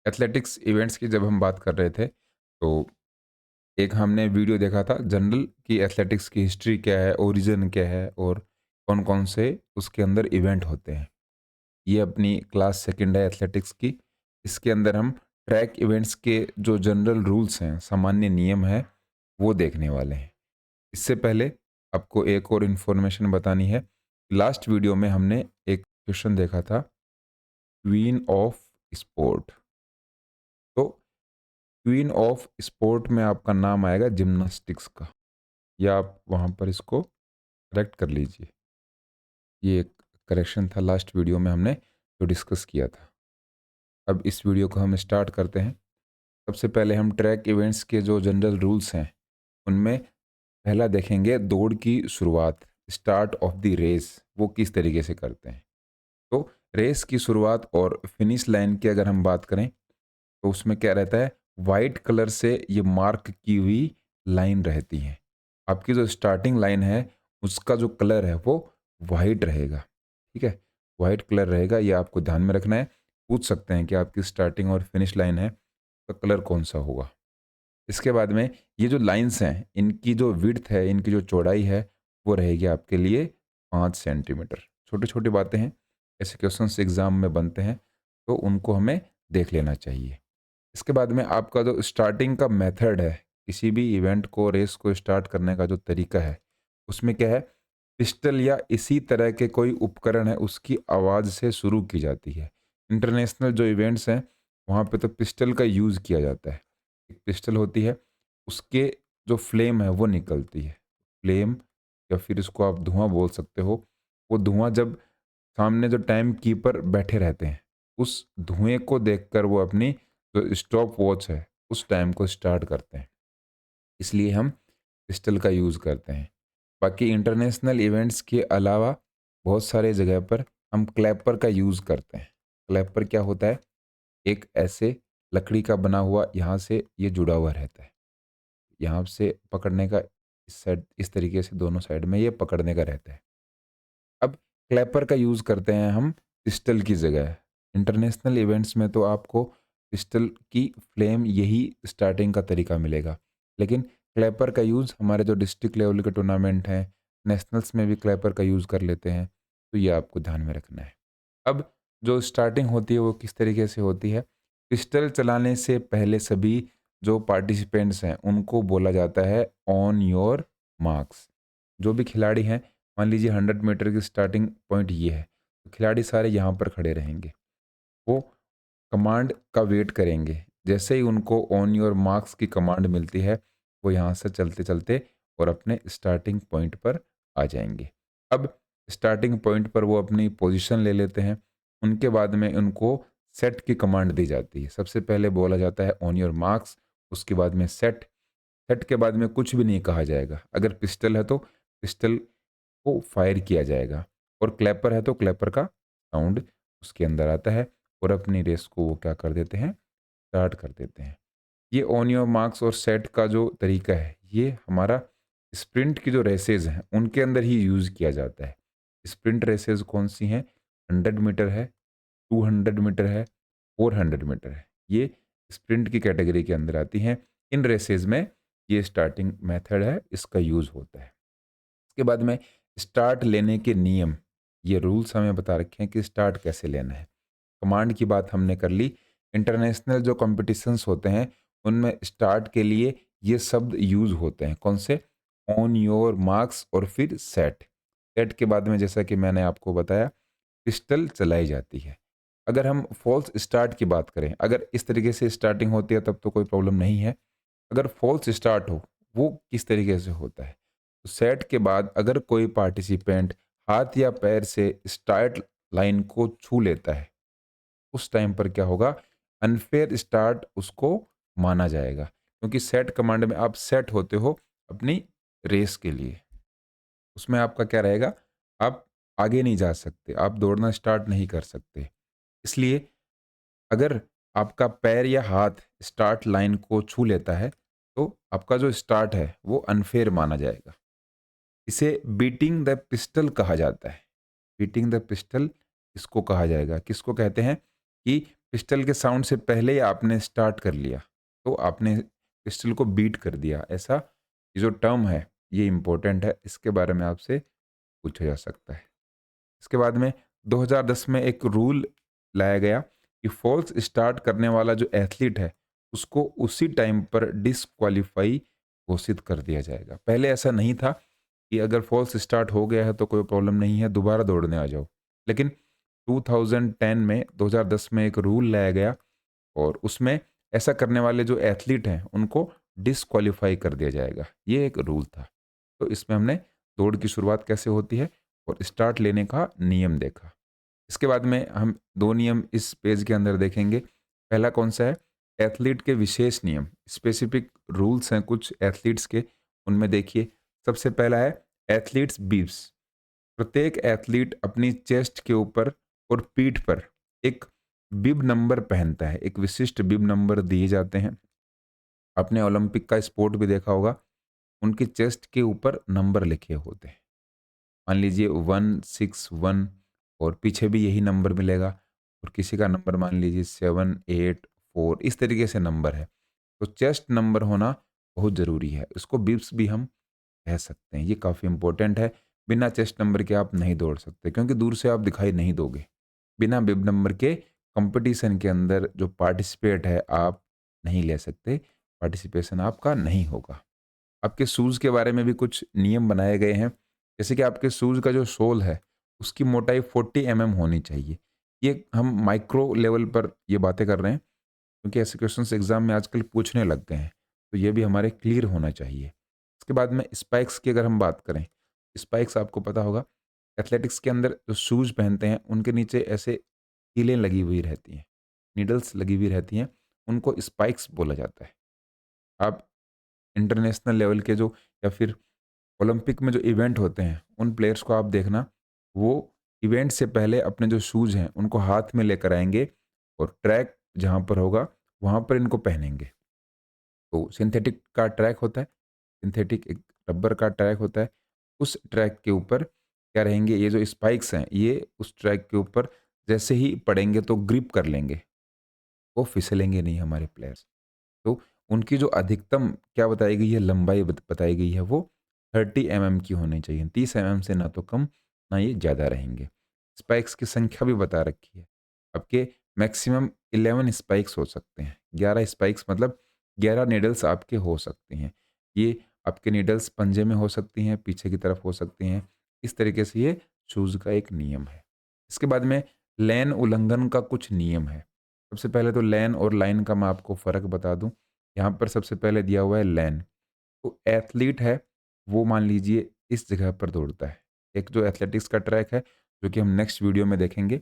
Athletics events की जब हम बात कर रहे थे, तो एक हमने वीडियो देखा था जनरल कि एथलेटिक्स की हिस्ट्री क्या है, ओरिजिन क्या है और कौन-कौन से उसके अंदर इवेंट होते हैं। ये अपनी क्लास सेकंड है एथलेटिक्स की। इसके अंदर हम ट्रैक इवेंट्स के जो जनरल रूल्स हैं, सामान्य नियम हैं, वो देखने वाले हैं। इससे पहले आपको एक और इन्फॉर्मेशन बतानी है। लास्ट वीडियो में हमने एक क्वेश्चन देखा था, क्वीन ऑफ स्पोर्ट। तो क्वीन ऑफ स्पोर्ट में आपका नाम आएगा जिम्नास्टिक्स का, या आप वहाँ पर इसको करेक्ट कर लीजिए। ये एक करेक्शन था लास्ट वीडियो में हमने जो डिस्कस किया था। अब इस वीडियो को हम स्टार्ट करते हैं। सबसे पहले हम ट्रैक इवेंट्स के जो जनरल रूल्स हैं, उनमें पहला देखेंगे दौड़ की शुरुआत, स्टार्ट ऑफ द रेस, वो किस तरीके से करते हैं। तो रेस की शुरुआत और फिनिश लाइन की अगर हम बात करें, तो उसमें क्या रहता है, वाइट कलर से ये मार्क की हुई लाइन रहती हैं। आपकी जो स्टार्टिंग लाइन है, उसका जो कलर है वो वाइट रहेगा। ठीक है, वाइट कलर रहेगा, ये आपको ध्यान में रखना है। पूछ सकते हैं कि आपकी स्टार्टिंग और फिनिश लाइन है, तो कलर कौन सा होगा। इसके बाद में ये जो लाइंस हैं, इनकी जो विड्थ है, इनकी जो चौड़ाई है, वो रहेगी आपके लिए 5 सेंटीमीटर। छोटी छोटी बातें हैं, ऐसे क्वेश्चंस एग्जाम में बनते हैं, तो उनको हमें देख लेना चाहिए। इसके बाद में आपका जो स्टार्टिंग का मेथड है, किसी भी इवेंट को, रेस को स्टार्ट करने का जो तरीका है, उसमें क्या है, पिस्टल या इसी तरह के कोई उपकरण है, उसकी आवाज़ से शुरू की जाती है। इंटरनेशनल जो इवेंट्स हैं, वहाँ पे तो पिस्टल का यूज़ किया जाता है। एक पिस्टल होती है, उसके जो फ्लेम है वो निकलती है। फ्लेम, या फिर इसको आप धुआँ बोल सकते हो। वो धुआँ जब सामने जो टाइम कीपर बैठे रहते हैं, उस धुएँ को देखकर वो अपनी जो स्टॉप वॉच है, उस टाइम को स्टार्ट करते हैं। इसलिए हम पिस्टल का यूज़ करते हैं। बाकी इंटरनेशनल इवेंट्स के अलावा बहुत सारे जगह पर हम क्लैपर का यूज़ करते हैं। क्लैपर क्या होता है? एक ऐसे लकड़ी का बना हुआ, यहाँ से ये जुड़ा हुआ रहता है। यहाँ से पकड़ने का, इस साइड इस तरीके से दोनों साइड में ये पकड़ने का रहता है। अब क्लैपर का यूज़ करते हैं हम पिस्टल की जगह। इंटरनेशनल इवेंट्स में तो आपको पिस्टल की फ्लेम यही स्टार्टिंग का तरीका मिलेगा। लेकिन क्लैपर का यूज़ हमारे जो डिस्ट्रिक्ट लेवल के टूर्नामेंट हैं, नेशनल्स में भी क्लैपर का यूज़ कर लेते हैं। तो ये आपको ध्यान में रखना है। अब जो स्टार्टिंग होती है वो किस तरीके से होती है? पिस्टल चलाने से पहले सभी जो पार्टिसिपेंट्स हैं उनको बोला जाता है ऑन योर मार्क्स। जो भी खिलाड़ी हैं, मान लीजिए 100 मीटर की स्टार्टिंग पॉइंट ये है, तो खिलाड़ी सारे यहाँ पर खड़े रहेंगे। वो कमांड का वेट करेंगे। जैसे ही उनको ऑन योर मार्क्स की कमांड मिलती है, वो यहाँ से चलते-चलते और अपने स्टार्टिंग पॉइंट पर आ जाएँगे। अब स्टार्टिंग पॉइंट पर वो अपनी पोज़ीशन ले लेते हैं। उनके बाद में उनको सेट की कमांड दी जाती है। सबसे पहले बोला जाता है ऑन योर मार्क्स, उसके बाद में सेट। सेट के बाद में कुछ भी नहीं कहा जाएगा। अगर पिस्टल है तो पिस्टल को फायर किया जाएगा, और क्लैपर है तो क्लैपर का साउंड उसके अंदर आता है, और अपनी रेस को वो क्या कर देते हैं, स्टार्ट कर देते हैं। ये ऑन योर मार्क्स और सेट का जो तरीका है, ये हमारा स्प्रिंट की जो रेसेस हैं उनके अंदर ही यूज़ किया जाता है। स्प्रिंट रेसेस कौन सी हैं? 100 मीटर है, 200 मीटर है, 400 मीटर है। ये स्प्रिंट की कैटेगरी के अंदर आती हैं। इन रेसेस में ये स्टार्टिंग मेथड है, इसका यूज़ होता है। इसके बाद में स्टार्ट लेने के नियम, ये रूल्स हमें बता रखे हैं कि स्टार्ट कैसे लेना है। कमांड की बात हमने कर ली। इंटरनेशनल जो कॉम्पिटिशन्स होते हैं, उनमें स्टार्ट के लिए ये शब्द यूज़ होते हैं। कौन से? ऑन योर मार्क्स और फिर सेट। सेट के बाद में, जैसा कि मैंने आपको बताया, पिस्टल चलाई जाती है। अगर हम फॉल्स स्टार्ट की बात करें, अगर इस तरीके से स्टार्टिंग होती है तब तो कोई प्रॉब्लम नहीं है। अगर फॉल्स स्टार्ट हो, वो किस तरीके से होता है? तो सेट के बाद अगर कोई पार्टिसिपेंट हाथ या पैर से स्टार्ट लाइन को छू लेता है, उस टाइम पर क्या होगा, अनफेयर स्टार्ट उसको माना जाएगा, क्योंकि सेट कमांड में आप सेट होते हो अपनी रेस के लिए। उसमें आपका क्या रहेगा, आप आगे नहीं जा सकते, आप दौड़ना स्टार्ट नहीं कर सकते। इसलिए अगर आपका पैर या हाथ स्टार्ट लाइन को छू लेता है, तो आपका जो स्टार्ट है वो अनफेयर माना जाएगा। इसे बीटिंग द पिस्टल कहा जाता है। बीटिंग द पिस्टल इसको कहा जाएगा। किसको कहते हैं? कि पिस्टल के साउंड से पहले ही आपने स्टार्ट कर लिया, तो आपने पिस्टल को बीट कर दिया। ऐसा ये जो टर्म है, ये इम्पोर्टेंट है, इसके बारे में आपसे पूछा जा सकता है। इसके बाद में 2010 में एक रूल लाया गया कि फॉल्स स्टार्ट करने वाला जो एथलीट है, उसको उसी टाइम पर डिस्क्वालीफाई घोषित कर दिया जाएगा। पहले ऐसा नहीं था कि अगर फॉल्स स्टार्ट हो गया है तो कोई प्रॉब्लम नहीं है, दोबारा दौड़ने आ जाओ। लेकिन 2010 में 2010 में एक रूल लाया गया और उसमें ऐसा करने वाले जो एथलीट हैं उनको डिस्क्वालीफाई कर दिया जाएगा। ये एक रूल था। तो इसमें हमने दौड़ की शुरुआत कैसे होती है और स्टार्ट लेने का नियम देखा। इसके बाद में हम 2 नियम इस पेज के अंदर देखेंगे। पहला कौन सा है? एथलीट के विशेष नियम, स्पेसिफिक रूल्स हैं कुछ एथलीट्स के, उनमें देखिए सबसे पहला है एथलीट्स बीब्स। प्रत्येक एथलीट अपनी चेस्ट के ऊपर और पीठ पर एक बिब नंबर पहनता है। एक विशिष्ट बिब नंबर दिए जाते हैं। आपने ओलंपिक का स्पोर्ट भी देखा होगा, उनकी चेस्ट के ऊपर नंबर लिखे होते हैं। मान लीजिए 161 और पीछे भी यही नंबर मिलेगा और किसी का नंबर मान लीजिए 784, इस तरीके से नंबर है। तो चेस्ट नंबर होना बहुत ज़रूरी है। इसको बिब्स भी हम कह सकते हैं। ये काफ़ी इंपॉर्टेंट है। बिना चेस्ट नंबर के आप नहीं दौड़ सकते क्योंकि दूर से आप दिखाई नहीं दोगे। बिना बिब नंबर के कंपटीशन के अंदर जो पार्टिसिपेट है आप नहीं ले सकते, पार्टिसिपेशन आपका नहीं होगा। आपके शूज़ के बारे में भी कुछ नियम बनाए गए हैं। जैसे कि आपके शूज़ का जो सोल है, उसकी मोटाई 40 होनी चाहिए। ये हम माइक्रो लेवल पर ये बातें कर रहे हैं क्योंकि ऐसे क्वेश्चंस एग्ज़ाम में आजकल पूछने लग गए हैं। तो ये भी हमारे क्लियर होना चाहिए। इसके बाद में स्पाइक्स की अगर हम बात करें, स्पाइक्स आपको पता होगा एथलेटिक्स के अंदर जो शूज़ पहनते हैं, उनके नीचे ऐसे कीलें लगी हुई रहती हैं, नीडल्स लगी हुई रहती हैं, उनको स्पाइक्स बोला जाता है। आप इंटरनेशनल लेवल के जो या फिर ओलंपिक में जो इवेंट होते हैं, उन प्लेयर्स को आप देखना, वो इवेंट से पहले अपने जो शूज़ हैं, उनको हाथ में लेकर आएँगे और ट्रैक जहाँ पर होगा, वहाँ पर इनको पहनेंगे। तो सिंथेटिक का ट्रैक होता है, सिंथेटिक एक रबर का ट्रैक होता है, उस ट्रैक के ऊपर क्या रहेंगे, ये जो स्पाइक्स हैं, ये उस ट्रैक के ऊपर जैसे ही पड़ेंगे तो ग्रिप कर लेंगे, वो फिसलेंगे नहीं हमारे प्लेयर्स। तो उनकी जो अधिकतम क्या बताई गई है, लंबाई बताई गई है, वो 30 की होनी चाहिए। 30 से ना तो कम, ना ये ज़्यादा रहेंगे। स्पाइक्स की संख्या भी बता रखी है। आपके मैक्सिमम 11 स्पाइक्स हो सकते हैं। 11 स्पाइक्स मतलब 11 नीडल्स आपके हो सकते हैं। ये आपके नीडल्स पंजे में हो सकती हैं, पीछे की तरफ हो सकती हैं। इस तरीके से ये शूज़ का एक नियम है। इसके बाद में लेन उल्लंघन का कुछ नियम है। सबसे पहले तो लेन और लाइन का मैं आपको फ़र्क बता दूँ। यहाँ पर सबसे पहले दिया हुआ है लेन। तो एथलीट है, वो मान लीजिए इस जगह पर दौड़ता है। एक जो एथलेटिक्स का ट्रैक है, जो कि हम नेक्स्ट वीडियो में देखेंगे,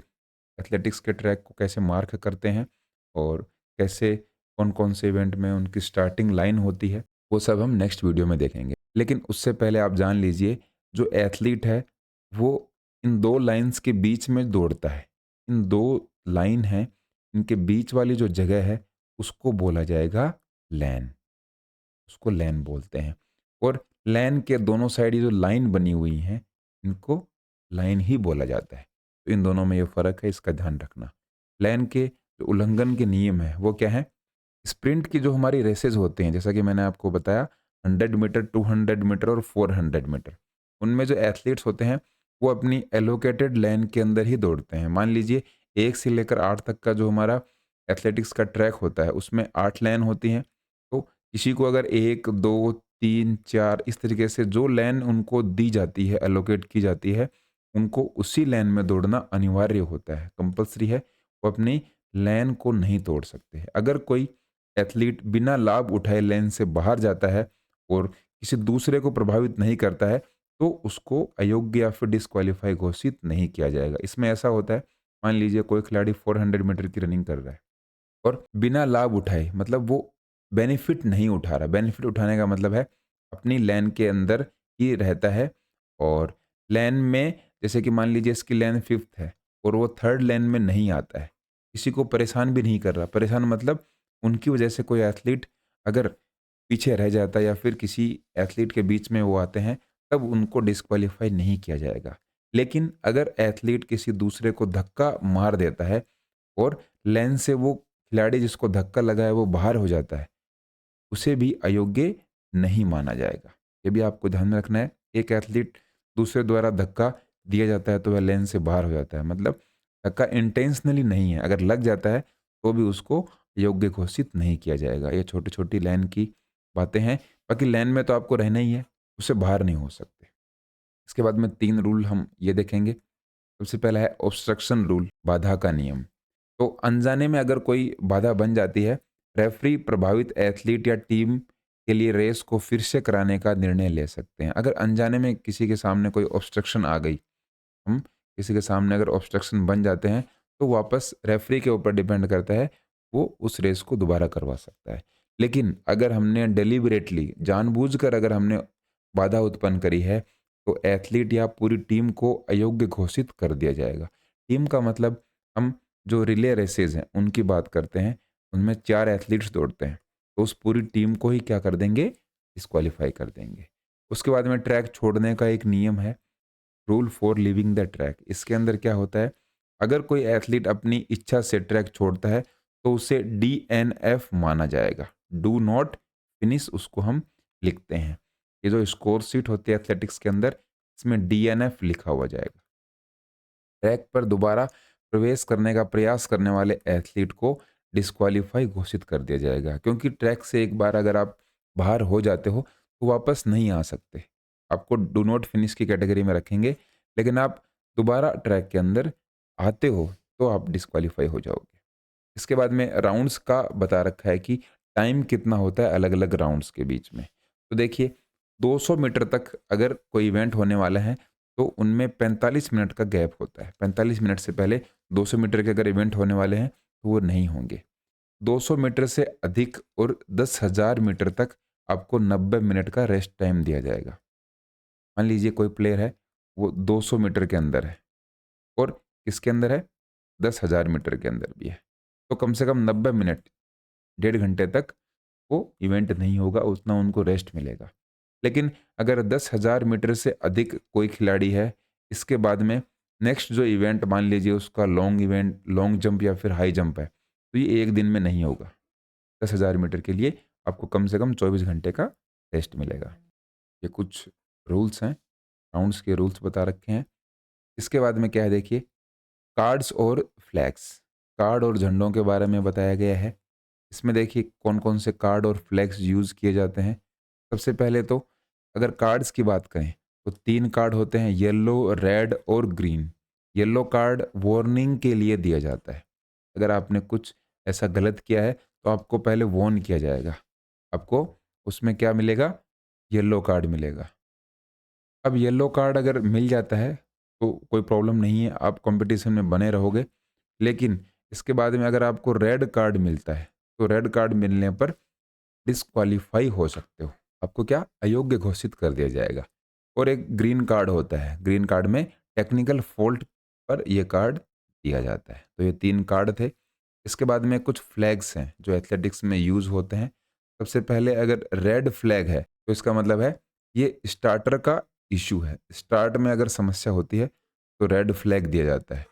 एथलेटिक्स के ट्रैक को कैसे मार्क करते हैं और कैसे कौन-कौन से इवेंट में उनकी स्टार्टिंग लाइन होती है, वो सब हम नेक्स्ट वीडियो में देखेंगे। लेकिन उससे पहले आप जान लीजिए, जो एथलीट है, वो इन 2 लाइन्स के बीच में दौड़ता है। इन 2 लाइन हैं, इनके बीच वाली जो जगह है, उसको बोला जाएगा लैन। उसको लैन बोलते हैं और लैन के दोनों साइड ये जो लाइन बनी हुई हैं, इनको लाइन ही बोला जाता है। तो इन दोनों में ये फ़र्क है, इसका ध्यान रखना। लैन के जो उल्लंघन के नियम हैं, वो क्या हैं? स्प्रिंट की जो हमारी रेसेज़ होती हैं, जैसा कि मैंने आपको बताया 100 मीटर, 200 मीटर और 400 मीटर। उनमें जो एथलीट्स होते हैं, वो अपनी एलोकेटेड लेन के अंदर ही दौड़ते हैं। मान लीजिए 1 से लेकर 8 तक का जो हमारा एथलेटिक्स का ट्रैक होता है, उसमें 8 लेन होती हैं। तो किसी को अगर 1, 2, 3, 4 इस तरीके से जो लेन उनको दी जाती है, एलोकेट की जाती है, उनको उसी लेन में दौड़ना अनिवार्य होता है, कंपल्सरी है। वो अपनी लेन को नहीं तोड़ सकते। अगर कोई एथलीट बिना लाभ उठाए लेन से बाहर जाता है और किसी दूसरे को प्रभावित नहीं करता है, तो उसको अयोग्य या फिर डिस्क्वालीफाई घोषित नहीं किया जाएगा। इसमें ऐसा होता है, मान लीजिए कोई खिलाड़ी 400 मीटर की रनिंग कर रहा है और बिना लाभ उठाए, मतलब वो बेनिफिट नहीं उठा रहा। बेनिफिट उठाने का मतलब है अपनी लेन के अंदर ही रहता है और लेन में, जैसे कि मान लीजिए इसकी लेन 5th है और वो 3rd लेन में नहीं आता है, किसी को परेशान भी नहीं कर रहा। परेशान मतलब उनकी वजह से कोई एथलीट अगर पीछे रह जाता है या फिर किसी एथलीट के बीच में वो आते हैं, तब उनको डिस्क्वालीफाई नहीं किया जाएगा। लेकिन अगर एथलीट किसी दूसरे को धक्का मार देता है और लेन से वो खिलाड़ी जिसको धक्का लगा है वो बाहर हो जाता है, उसे भी अयोग्य नहीं माना जाएगा। ये भी आपको ध्यान में रखना है। एक एथलीट दूसरे द्वारा धक्का दिया जाता है तो वह लेन से बाहर हो जाता है, मतलब धक्का इंटेंशनली नहीं है, अगर लग जाता है तो भी उसको योग्य घोषित नहीं किया जाएगा। ये छोटी-छोटी लाइन की बातें हैं। बाकी लाइन में तो आपको रहना ही है, उससे बाहर नहीं हो सकते। इसके बाद में 3 रूल हम ये देखेंगे। सबसे पहला है ऑब्स्ट्रक्शन रूल, बाधा का नियम। तो अनजाने में अगर कोई बाधा बन जाती है, रेफरी प्रभावित एथलीट या टीम के लिए रेस को फिर से कराने का निर्णय ले सकते हैं। अगर अनजाने में किसी के सामने कोई ऑब्स्ट्रक्शन आ गई, हम किसी के सामने अगर ऑब्स्ट्रक्शन बन जाते हैं, तो वापस रेफरी के ऊपर डिपेंड करता है, वो उस रेस को दोबारा करवा सकता है। लेकिन अगर हमने डेलिबरेटली जानबूझकर अगर हमने बाधा उत्पन्न करी है, तो एथलीट या पूरी टीम को अयोग्य घोषित कर दिया जाएगा। टीम का मतलब हम जो रिले रेसेज़ हैं, उनकी बात करते हैं, उनमें 4 एथलीट्स दौड़ते हैं, तो उस पूरी टीम को ही क्या कर देंगे? डिस्क्वालीफाई कर देंगे। उसके बाद में ट्रैक छोड़ने का एक नियम है, rule for leaving the track. इसके अंदर क्या होता है, अगर कोई एथलीट अपनी इच्छा से ट्रैक छोड़ता है तो उसे डीएनएफ माना जाएगा, डू नॉट फिनिश उसको हम लिखते हैं। ये जो स्कोर शीट होती है एथलेटिक्स के अंदर, इसमें डीएनएफ लिखा हुआ जाएगा। ट्रैक पर दोबारा प्रवेश करने का प्रयास करने वाले एथलीट को डिस्क्वालीफाई घोषित कर दिया जाएगा, क्योंकि ट्रैक से एक बार अगर आप बाहर हो जाते हो तो वापस नहीं आ सकते। आपको डू नॉट फिनिश की कैटेगरी में रखेंगे, लेकिन आप दोबारा ट्रैक के अंदर आते हो तो आप डिस्क्वालीफाई हो जाओगे। इसके बाद में राउंड्स का बता रखा है कि टाइम कितना होता है अलग अलग राउंड्स के बीच में। तो देखिए, 200 मीटर तक अगर कोई इवेंट होने वाला है तो उनमें 45 मिनट का गैप होता है। 45 मिनट से पहले 200 मीटर के अगर इवेंट होने वाले हैं तो वो नहीं होंगे। 200 मीटर से अधिक और 10,000 मीटर तक आपको 90 मिनट का रेस्ट टाइम दिया जाएगा। मान लीजिए कोई प्लेयर है, वो 200 मीटर के अंदर है और किसके अंदर है? 10,000 मीटर के अंदर भी है। तो कम से कम 90 मिनट, 1.5 घंटे तक वो इवेंट नहीं होगा, उतना उनको रेस्ट मिलेगा। लेकिन अगर 10,000 मीटर से अधिक कोई खिलाड़ी है, इसके बाद में नेक्स्ट जो इवेंट मान लीजिए उसका लॉन्ग इवेंट, लॉन्ग जंप या फिर हाई जंप है, तो ये एक दिन में नहीं होगा। 10,000 मीटर के लिए आपको कम से कम 24 घंटे का रेस्ट मिलेगा। ये कुछ रूल्स हैं, राउंड्स के रूल्स बता रखे हैं। इसके बाद में क्या है देखिए, कार्ड्स और फ्लैग्स। कार्ड और झंडों के बारे में बताया गया है। इसमें देखिए कौन-कौन से कार्ड और फ्लैग्स यूज़ किए जाते हैं। सबसे पहले तो अगर कार्ड्स की बात करें तो 3 कार्ड होते हैं, येलो, रेड और ग्रीन। येलो कार्ड वार्निंग के लिए दिया जाता है। अगर आपने कुछ ऐसा गलत किया है तो आपको पहले वार्न किया जाएगा। आपको उसमें क्या मिलेगा? येलो कार्ड मिलेगा। अब येलो कार्ड अगर मिल जाता है तो कोई प्रॉब्लम नहीं है, आप कॉम्पिटिशन में बने रहोगे। लेकिन इसके बाद में अगर आपको रेड कार्ड मिलता है, तो रेड कार्ड मिलने पर डिस्क्वालीफाई हो सकते हो। आपको क्या? अयोग्य घोषित कर दिया जाएगा। और एक ग्रीन कार्ड होता है, ग्रीन कार्ड में टेक्निकल फॉल्ट पर ये कार्ड दिया जाता है। तो ये 3 कार्ड थे। इसके बाद में कुछ फ्लैग्स हैं जो एथलेटिक्स में यूज़ होते हैं। सबसे पहले अगर रेड फ्लैग है तो इसका मतलब है ये स्टार्टर का इश्यू है। स्टार्ट में अगर समस्या होती है तो रेड फ्लैग दिया जाता है।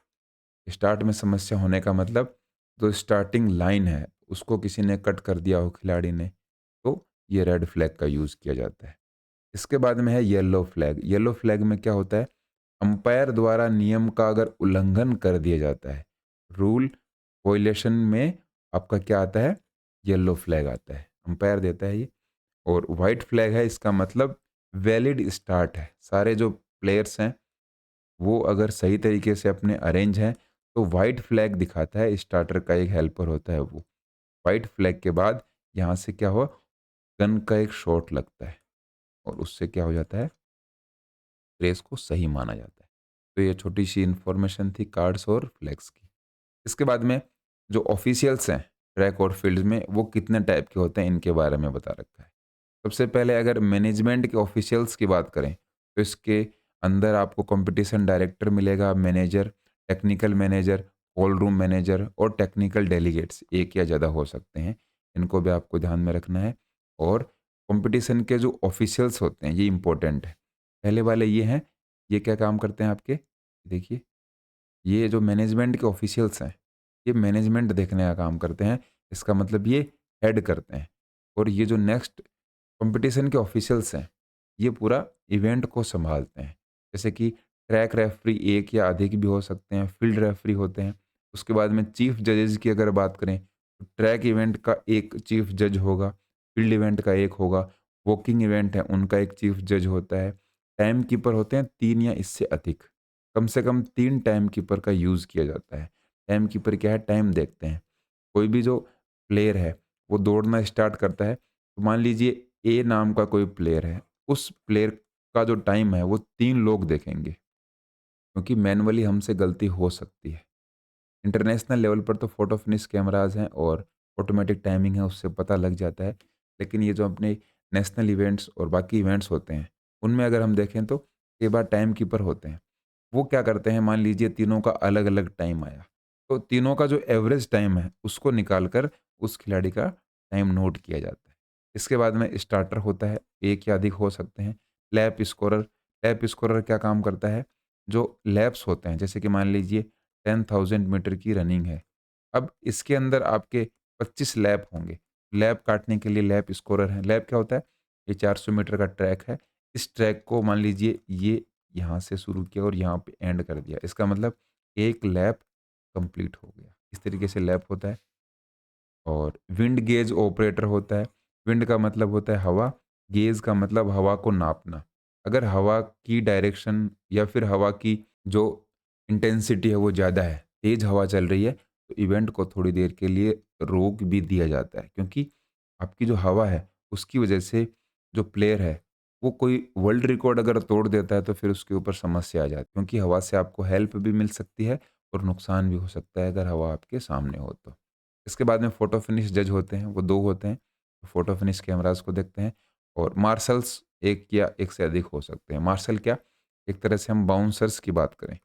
स्टार्ट में समस्या होने का मतलब जो स्टार्टिंग लाइन है उसको किसी ने कट कर दिया हो खिलाड़ी ने, तो ये रेड फ्लैग का यूज़ किया जाता है। इसके बाद में है येलो फ्लैग। येलो फ्लैग में क्या होता है? अंपायर द्वारा नियम का अगर उल्लंघन कर दिया जाता है, रूल वायलेशन में आपका क्या आता है? येलो फ्लैग आता है, अंपायर देता है ये। और व्हाइट फ्लैग है, इसका मतलब वैलिड स्टार्ट है। सारे जो प्लेयर्स हैं वो अगर सही तरीके से अपने अरेंज हैं तो व्हाइट फ्लैग दिखाता है, स्टार्टर का एक हेल्पर होता है वो। व्हाइट फ्लैग के बाद यहाँ से क्या हुआ? गन का एक शॉट लगता है और उससे क्या हो जाता है? रेस को सही माना जाता है। तो ये छोटी-सी इन्फॉर्मेशन थी कार्ड्स और फ्लैग्स की। इसके बाद में जो ऑफिशियल्स हैं ट्रैक और फील्ड में, वो कितने टाइप के होते हैं इनके बारे में बता रखा है। सबसे पहले अगर मैनेजमेंट के ऑफिशियल्स की बात करें तो इसके अंदर आपको कंपटीशन डायरेक्टर मिलेगा, manager, technical manager, hall room manager और टेक्निकल डेलीगेट्स, एक या ज़्यादा हो सकते हैं। इनको भी आपको ध्यान में रखना है। और कंपटीशन के जो ऑफिशियल्स होते हैं ये इंपॉर्टेंट है। पहले वाले ये हैं, ये क्या काम करते हैं आपके? देखिए, ये जो मैनेजमेंट के ऑफिशियल्स हैं ये मैनेजमेंट देखने का काम करते हैं। इसका मतलब ये हेड करते हैं। और ये जो नेक्स्ट कंपटीशन के ऑफिशियल्स हैं, ये पूरा इवेंट को सँभालते हैं। जैसे कि ट्रैक रेफरी एक या अधिक भी हो सकते हैं, फील्ड रेफरी होते हैं। उसके बाद में चीफ जजेस की अगर बात करें, तो ट्रैक इवेंट का एक चीफ जज होगा, फील्ड इवेंट का एक होगा, वॉकिंग इवेंट है उनका एक चीफ जज होता है। टाइम कीपर होते हैं 3 या इससे अधिक। कम से कम 3 टाइम कीपर का यूज़ किया जाता है। टाइम कीपर क्या है? टाइम देखते हैं। कोई भी जो प्लेयर है, वो दौड़ना स्टार्ट करता है, तो मान लीजिए ए नाम का कोई प्लेयर है, उस प्लेयर का जो टाइम है वो 3 लोग देखेंगे, क्योंकि मैनुअली हमसे गलती हो सकती है। इंटरनेशनल लेवल पर तो फोटो फिनिश कैमराज़ हैं और ऑटोमेटिक टाइमिंग है, उससे पता लग जाता है। लेकिन ये जो अपने नेशनल इवेंट्स और बाकी इवेंट्स होते हैं, उनमें अगर हम देखें तो कई बार टाइम कीपर होते हैं। वो क्या करते हैं, मान लीजिए तीनों का अलग-अलग टाइम आया, तो तीनों का जो एवरेज टाइम है, उसको निकाल कर उस खिलाड़ी का टाइम नोट किया जाता है। इसके बाद में स्टार्टर होता है, एक या अधिक हो सकते हैं। लैप स्कोरर क्या काम करता है, जो लैप्स होते हैं, जैसे कि मान लीजिए 10,000 मीटर की रनिंग है। अब इसके अंदर आपके 25 लैप होंगे। लैप काटने के लिए लैप स्कोरर है। लैप क्या होता है? ये 400 मीटर का ट्रैक है। इस ट्रैक को मान लीजिए ये यहाँ से शुरू किया और यहाँ पे एंड कर दिया। इसका मतलब 1 लैप कंप्लीट हो गया। इस तरीके से लैप होता है। और विंड गेज ऑपरेटर होता है। विंड का मतलब होता है हवा, गेज का मतलब हवा को नापना। अगर हवा की डायरेक्शन या फिर हवा की जो इंटेंसिटी है वो ज़्यादा है, तेज़ हवा चल रही है, तो इवेंट को थोड़ी देर के लिए रोक भी दिया जाता है, क्योंकि आपकी जो हवा है उसकी वजह से जो प्लेयर है वो कोई वर्ल्ड रिकॉर्ड अगर तोड़ देता है तो फिर उसके ऊपर समस्या आ जाती है, क्योंकि हवा से आपको हेल्प भी मिल सकती है और नुकसान भी हो सकता है अगर हवा आपके सामने हो तो। इसके बाद में फ़ोटो फिनिश जज होते हैं, वो 2 होते हैं। फ़ोटो फिनिश कैमराज़ को देखते हैं और मार्शल्स 1 या 1 से अधिक हो सकते हैं। मार्शल क्या? एक तरह से हम बाउंसर्स की बात करें,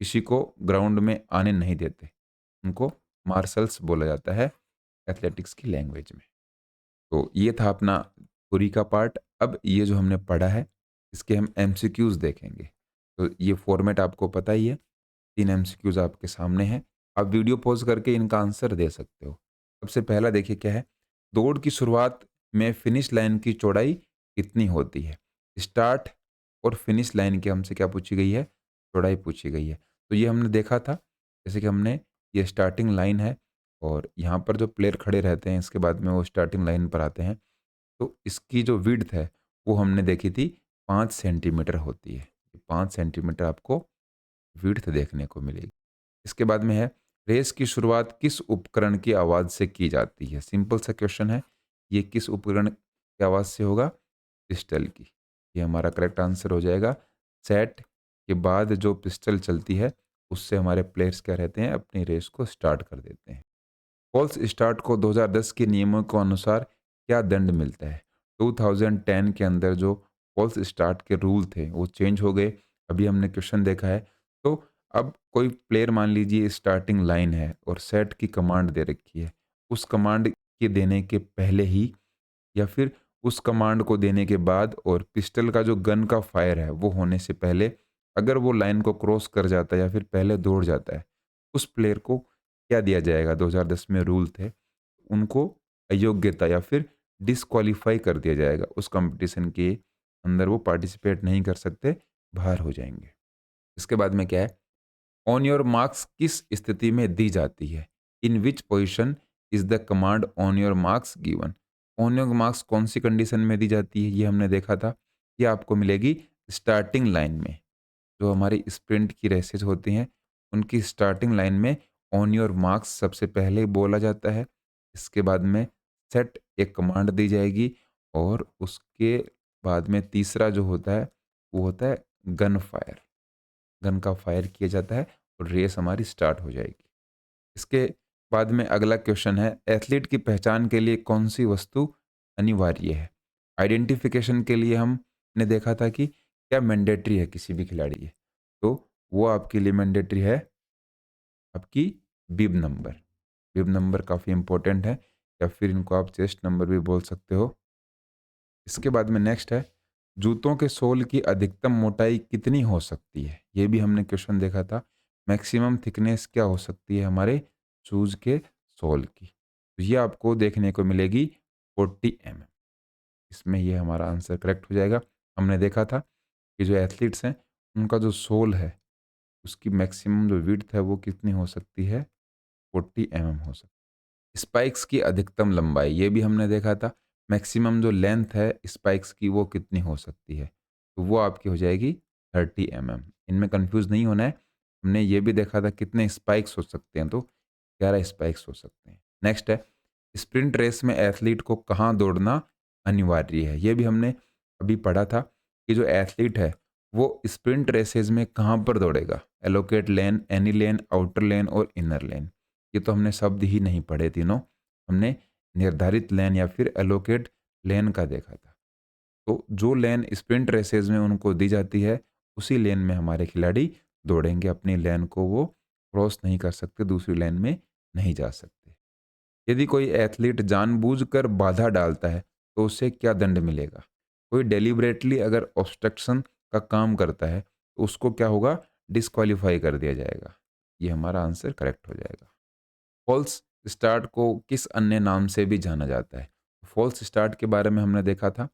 किसी को ग्राउंड में आने नहीं देते, उनको मार्शल्स बोला जाता है एथलेटिक्स की लैंग्वेज में। तो ये था अपना थ्योरी का पार्ट। अब ये जो हमने पढ़ा है, इसके हम एमसीक्यूज़ देखेंगे। तो ये फ़ॉर्मेट आपको पता ही है, 3 एमसीक्यूज़ आपके सामने हैं। आप वीडियो पॉज़ करके इनका आंसर दे सकते हो। सबसे पहला देखिए क्या है, दौड़ की शुरुआत में फिनिश लाइन की चौड़ाई कितनी होती है? स्टार्ट और फिनिश लाइन की हमसे क्या पूछी गई है? चौड़ाई पूछी गई है। तो ये हमने देखा था, जैसे कि हमने ये स्टार्टिंग लाइन है और यहाँ पर जो प्लेयर खड़े रहते हैं, इसके बाद में वो स्टार्टिंग लाइन पर आते हैं। तो इसकी जो विड्थ है, वो हमने देखी थी 5 सेंटीमीटर होती है। 5 सेंटीमीटर आपको विड्थ देखने को मिलेगी। इसके बाद में है, रेस की शुरुआत किस उपकरण की आवाज़ से की जाती है? सिंपल सा क्वेश्चन है, ये किस उपकरण की आवाज़ से होगा? पिस्टल की। ये हमारा करेक्ट आंसर हो जाएगा। सेट के बाद जो पिस्टल चलती है, उससे हमारे प्लेयर्स क्या रहते हैं, अपनी रेस को स्टार्ट कर देते हैं। फॉल्स स्टार्ट को 2010 के नियमों के अनुसार क्या दंड मिलता है? 2010 के अंदर जो फॉल्स स्टार्ट के रूल थे वो चेंज हो गए। अभी हमने क्वेश्चन देखा है। तो अब कोई प्लेयर मान लीजिए स्टार्टिंग लाइन है और सेट की कमांड दे रखी है। उस कमांड के देने के पहले ही या फिर उस कमांड को देने के बाद और पिस्टल का जो गन का फायर है वो होने से पहले अगर वो लाइन को क्रॉस कर जाता है या फिर पहले दौड़ जाता है, उस प्लेयर को क्या दिया जाएगा? 2010 में रूल थे, उनको अयोग्यता या फिर डिस्क्वालीफाई कर दिया जाएगा। उस कंपटीशन के अंदर वो पार्टिसिपेट नहीं कर सकते, बाहर हो जाएँगे। इसके बाद में क्या है? ऑन योर मार्क्स किस स्थिति में दी जाती है? In which position is the command on your marks given? On your marks कौन-सी कंडीशन में दी जाती है? ये हमने देखा था। ये आपको मिलेगी स्टार्टिंग लाइन में। जो हमारी स्प्रिंट की रेसेज़ होती हैं, उनकी स्टार्टिंग लाइन में ऑन योर मार्क्स सबसे पहले बोला जाता है। इसके बाद में सेट एक कमांड दी जाएगी और उसके बाद में तीसरा जो होता है, वो होता है गन फायर। गन का फायर किया जाता है और रेस हमारी स्टार्ट हो जाएगी। इसके बाद में अगला क्वेश्चन है, एथलीट की पहचान के लिए कौन-सी वस्तु अनिवार्य है? आइडेंटिफिकेशन के लिए हमने देखा था कि क्या मैंडेटरी है किसी भी खिलाड़ी के? तो वो आपके लिए मैंडेटरी है आपकी बिब नंबर। बिब नंबर काफ़ी इम्पोर्टेंट है या फिर इनको आप चेस्ट नंबर भी बोल सकते हो। इसके बाद में नेक्स्ट है, जूतों के सोल की अधिकतम मोटाई कितनी हो सकती है? ये भी हमने क्वेश्चन देखा था। मैक्सिमम थिकनेस क्या हो सकती है हमारे शूज़ के सोल की। तो ये आपको देखने को मिलेगी 40 mm। इसमें ये हमारा आंसर करेक्ट हो जाएगा। हमने देखा था कि जो एथलीट्स हैं उनका जो सोल है उसकी मैक्सिमम जो विड्थ है वो कितनी हो सकती है, 40 mm हो सकती है। स्पाइक्स की अधिकतम लंबाई ये भी हमने देखा था। मैक्सिमम जो लेंथ है स्पाइक्स की वो कितनी हो सकती है, तो वो आपकी हो जाएगी 30 mm। इनमें कंफ्यूज नहीं होना है। हमने ये भी देखा था कितने स्पाइक्स हो सकते हैं, तो 11 स्पाइक्स हो सकते हैं। नेक्स्ट है, स्प्रिंट रेस में एथलीट को कहाँ दौड़ना अनिवार्य है। ये भी हमने अभी पढ़ा था कि जो एथलीट है वो स्प्रिंट रेसेस में कहाँ पर दौड़ेगा। एलोकेट लेन, एनी लेन, आउटर लेन और इनर लेन। ये तो हमने शब्द ही नहीं पढ़े तीनों, हमने निर्धारित लेन या फिर एलोकेट लेन का देखा था। तो जो लेन स्प्रिंट रेसेस में उनको दी जाती है उसी लेन में हमारे खिलाड़ी दौड़ेंगे। अपनी लेन को वो क्रॉस नहीं कर सकते, दूसरी लेन में नहीं जा सकते। यदि कोई एथलीट जानबूझकर बाधा डालता है तो उसे क्या दंड मिलेगा। कोई डेलिबरेटली अगर ऑब्स्ट्रक्शन का काम करता है तो उसको क्या होगा, डिस्क्वालीफाई कर दिया जाएगा। ये हमारा आंसर करेक्ट हो जाएगा। फॉल्स स्टार्ट को किस अन्य नाम से भी जाना जाता है। फॉल्स स्टार्ट के बारे में हमने देखा था,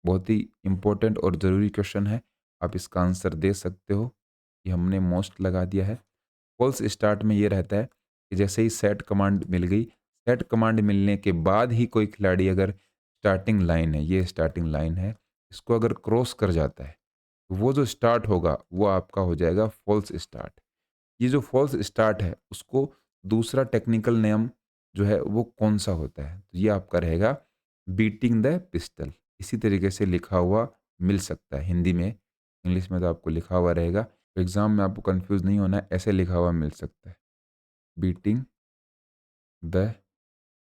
बहुत ही इंपॉर्टेंट और ज़रूरी क्वेश्चन है। आप इसका आंसर दे सकते हो, ये हमने मोस्ट लगा दिया है। फॉल्स स्टार्ट में ये रहता है कि जैसे ही सेट कमांड मिल गई, सेट कमांड मिलने के बाद ही कोई खिलाड़ी अगर स्टार्टिंग लाइन है, ये स्टार्टिंग लाइन है, इसको अगर क्रॉस कर जाता है तो वो जो स्टार्ट होगा वो आपका हो जाएगा फॉल्स स्टार्ट। ये जो फॉल्स स्टार्ट है उसको दूसरा टेक्निकल नेम जो है वो कौन सा होता है, तो ये आपका रहेगा बीटिंग द पिस्टल। इसी तरीके से लिखा हुआ मिल सकता है हिंदी में, इंग्लिश में तो आपको लिखा हुआ रहेगा। तो एग्जाम में आपको कंफ्यूज नहीं होना है, ऐसे लिखा हुआ मिल सकता है, बीटिंग द।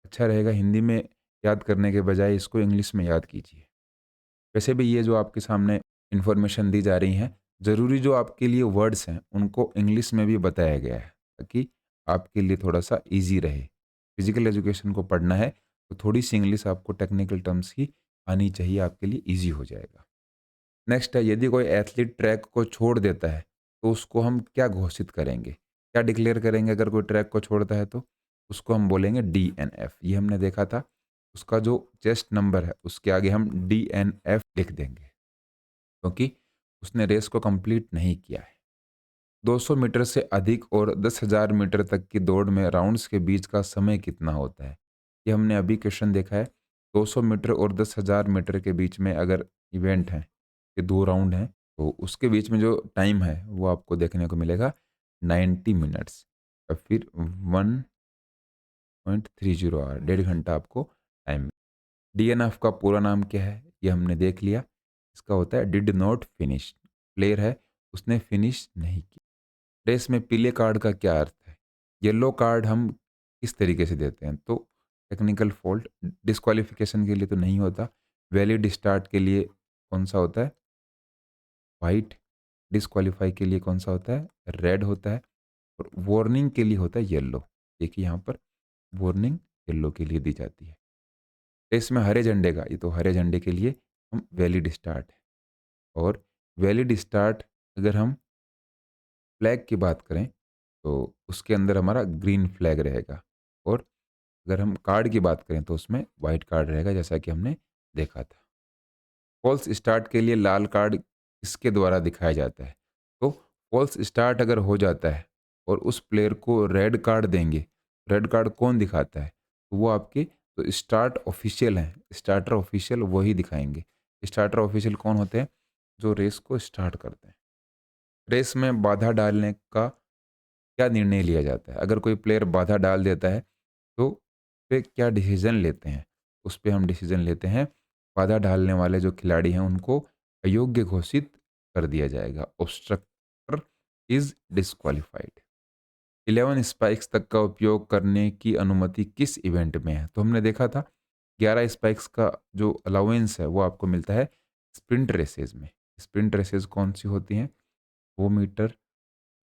अच्छा रहेगा हिंदी में याद करने के बजाय इसको इंग्लिश में याद कीजिए। वैसे भी ये जो आपके सामने इन्फॉर्मेशन दी जा रही हैं, ज़रूरी जो आपके लिए वर्ड्स हैं उनको इंग्लिश में भी बताया गया है ताकि आपके लिए थोड़ा सा इजी रहे। फिजिकल एजुकेशन को पढ़ना है तो थोड़ी सी इंग्लिश आपको टेक्निकल टर्म्स की आनी चाहिए, आपके लिए इजी हो जाएगा। नेक्स्ट है, यदि कोई एथलीट ट्रैक को छोड़ देता है तो उसको हम क्या घोषित करेंगे, क्या डिक्लेयर करेंगे। अगर कोई ट्रैक को छोड़ता है तो उसको हम बोलेंगे DNF। ये हमने देखा था, उसका जो चेस्ट नंबर है उसके आगे हम DNF लिख देंगे क्योंकि उसने रेस को कंप्लीट नहीं किया है। 200 मीटर से अधिक और 10,000 मीटर तक की दौड़ में राउंड्स के बीच का समय कितना होता है। ये हमने अभी क्वेश्चन देखा है। 200 मीटर और 10,000 मीटर के बीच में अगर इवेंट है, ये 2 राउंड हैं, तो उसके बीच में जो टाइम है वो आपको देखने को मिलेगा 90 मिनट्स और फिर 1.30 आवर, 1.5 घंटा आपको टाइम। DNF का पूरा नाम क्या है ये हमने देख लिया। इसका होता है डिड नॉट फिनिश, प्लेयर है उसने फिनिश नहीं किया। रेस में पीले कार्ड का क्या अर्थ है। येलो कार्ड हम किस तरीके से देते हैं, तो टेक्निकल फॉल्ट, डिस्क्वालिफिकेशन के लिए तो नहीं होता। वैलिड स्टार्ट के लिए कौन सा होता है, वाइट। डिस्क्वालीफाई के लिए कौन सा होता है, रेड होता है। और वार्निंग के लिए होता है येलो। देखिए यहाँ पर वार्निंग येलो के लिए दी जाती है। रेस में हरे झंडे का, ये तो हरे झंडे के लिए हम वैलिड स्टार्ट है। और वैलिड स्टार्ट अगर हम फ्लैग की बात करें तो उसके अंदर हमारा ग्रीन फ्लैग रहेगा। और अगर हम कार्ड की बात करें तो उसमें वाइट कार्ड रहेगा, जैसा कि हमने देखा था। फॉल्स स्टार्ट के लिए लाल कार्ड किसके द्वारा दिखाया जाता है, तो फॉल्स स्टार्ट अगर हो जाता है और उस प्लेयर को रेड कार्ड देंगे, रेड कार्ड कौन दिखाता है, तो वो आपके तो स्टार्ट ऑफिशियल हैं, स्टार्टर ऑफिशियल वही दिखाएंगे। स्टार्टर ऑफिशियल कौन होते हैं, जो रेस को स्टार्ट करते हैं। रेस में बाधा डालने का क्या निर्णय लिया जाता है। अगर कोई प्लेयर बाधा डाल देता है तो पे क्या डिसीजन लेते हैं, उस पे हम डिसीजन लेते हैं। बाधा डालने वाले जो खिलाड़ी हैं उनको अयोग्य घोषित कर दिया जाएगा। ऑब्स्ट्रक्टर इज डिस्क्वालिफाइड। 11 स्पाइक्स तक का उपयोग करने की अनुमति किस इवेंट में है, तो हमने देखा था 11 स्पाइक्स का जो अलाउंस है वो आपको मिलता है स्प्रिंट रेसेस में। स्प्रिंट रेसेस कौन सी होती हैं, 100 मीटर,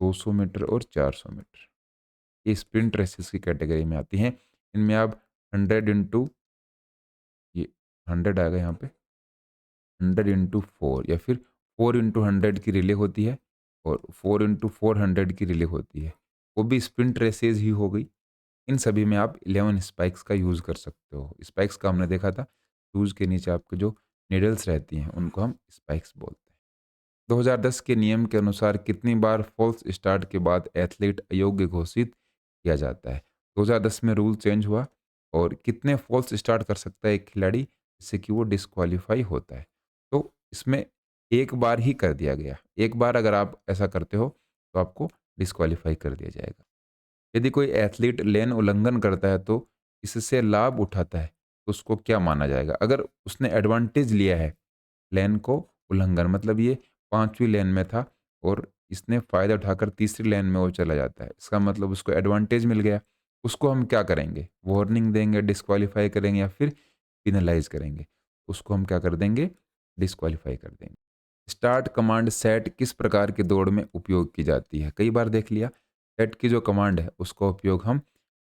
200 मीटर और 400 मीटर। ये स्प्रिंट रेसेस की कैटेगरी में आती हैं। इनमें आप 100 इंटू, ये 100 आएगा यहाँ पे, 100 इंटू 4 या फिर 4 इंटू 100 की रिले होती है और 4 इंटू 400 की रिले होती है। वो भी स्प्रिंट रेसेस ही हो गई। इन सभी में आप 11 स्पाइक्स का यूज़ कर सकते हो। स्पाइक्स का हमने देखा था, शूज़ के नीचे आपके जो नीडल्स रहती हैं, उनको हम स्पाइक्स बोलते हैं। 2010 के नियम के अनुसार कितनी बार फ़ॉल्स स्टार्ट के बाद एथलीट अयोग्य घोषित किया जाता है? 2010 में रूल चेंज हुआ और कितने फ़ॉल्स स्टार्ट कर सकता है एक खिलाड़ी जिससे कि वो डिस्क्वालीफाई होता है? तो इसमें एक बार ही कर दिया गया। एक बार अगर आप ऐसा करते हो तो आपको डिस्क्वालीफाई कर दिया जाएगा। यदि कोई एथलीट लेन उल्लंघन करता है तो इससे लाभ उठाता है, तो उसको क्या माना जाएगा? अगर उसने एडवांटेज लिया है लेन को उल्लंघन मतलब ये 5वीं लेन में था और इसने फ़ायदा उठाकर तीसरी लेन में वो चला जाता है। इसका मतलब उसको एडवांटेज मिल गया। उसको हम क्या करेंगे? वार्निंग देंगे, डिस्क्वालीफाई करेंगे या फिर पेनलाइज़ करेंगे। उसको हम क्या कर देंगे? डिस्क्वालीफाई कर देंगे। स्टार्ट कमांड सेट किस प्रकार की दौड़ में उपयोग की जाती है? कई बार देख लिया, सेट की जो कमांड है उसका उपयोग हम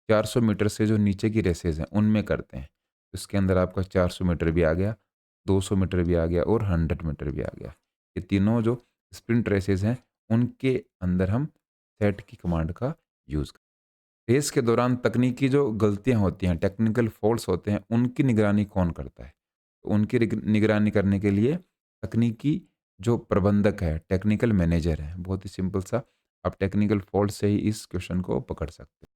400 मीटर से जो नीचे की रेसेज़ हैं उनमें करते हैं। इसके अंदर आपका 400 मीटर भी आ गया, 200 मीटर भी आ गया और 100 मीटर भी आ गया। ये तीनों जो स्प्रिंट रेसेज़ हैं उनके अंदर हम सेट की कमांड का यूज़ करते हैं। रेस के दौरान तकनीकी जो गलतियाँ होती हैं, टेक्निकल फॉल्ट्स होते हैं, उनकी निगरानी कौन करता है? तो उनकी निगरानी करने के लिए तकनीकी जो प्रबंधक है, टेक्निकल मैनेजर है। बहुत ही सिंपल सा आप टेक्निकल फॉल्ट से ही इस क्वेश्चन को पकड़ सकते हैं।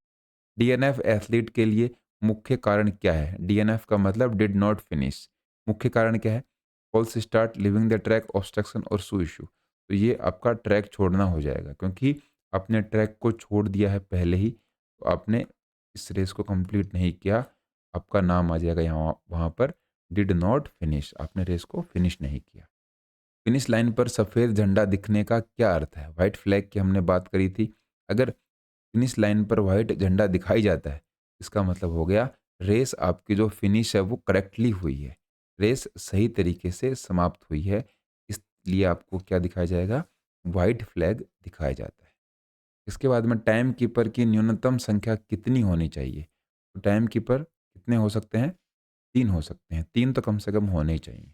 डीएनएफ एथलीट के लिए मुख्य कारण क्या है? डीएनएफ का मतलब डिड नॉट फिनिश। मुख्य कारण क्या है? False start, leaving the track, obstruction और शू इश्यू। तो ये आपका ट्रैक छोड़ना हो जाएगा क्योंकि आपने ट्रैक को छोड़ दिया है पहले ही, तो आपने इस रेस को कंप्लीट नहीं किया। आपका नाम आ जाएगा यहाँ वहाँ पर डिड नॉट फिनिश। आपने रेस को फिनिश नहीं किया। फिनिश लाइन पर सफ़ेद झंडा दिखने का क्या अर्थ है? व्हाइट फ्लैग की हमने बात करी थी। अगर फिनिश लाइन पर व्हाइट झंडा दिखाई जाता है, इसका मतलब हो गया रेस आपकी जो फिनिश है वो करेक्टली हुई है। रेस सही तरीके से समाप्त हुई है। इसलिए आपको क्या दिखाया जाएगा? व्हाइट फ्लैग दिखाया जाता है। इसके बाद में टाइम कीपर की न्यूनतम संख्या कितनी होनी चाहिए? तो टाइम कीपर कितने हो सकते हैं? 3 हो सकते हैं। 3 तो कम से कम होने ही चाहिए।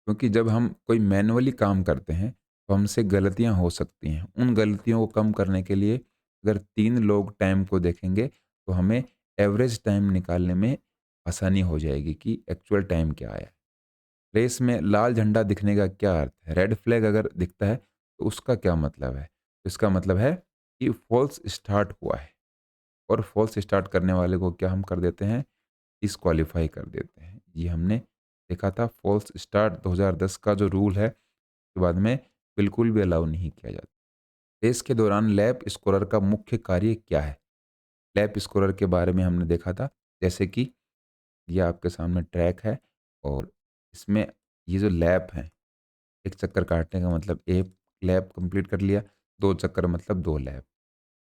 क्योंकि जब हम कोई मैनुअली काम करते हैं तो हमसे गलतियां हो सकती हैं। उन गलतियों को कम करने के लिए अगर 3 लोग टाइम को देखेंगे तो हमें एवरेज टाइम निकालने में आसानी हो जाएगी कि एक्चुअल टाइम क्या आया। रेस में लाल झंडा दिखने का क्या अर्थ है? रेड फ्लैग अगर दिखता है तो उसका क्या मतलब है? तो इसका मतलब है कि फॉल्स स्टार्ट हुआ है और फॉल्स स्टार्ट करने वाले को क्या हम कर देते हैं? डिस्क्वालीफाई कर देते हैं। ये हमने देखा था फॉल्स स्टार्ट 2010 का जो रूल है, के बाद में बिल्कुल भी अलाउ नहीं किया जाता। रेस के दौरान लैप स्कोरर का मुख्य कार्य क्या है? लैप स्कोरर के बारे में हमने देखा था, जैसे कि ये आपके सामने ट्रैक है और इसमें ये जो लैप हैं, 1 चक्कर काटने का मतलब 1 लैप कंप्लीट कर लिया, 2 चक्कर मतलब 2 लैप।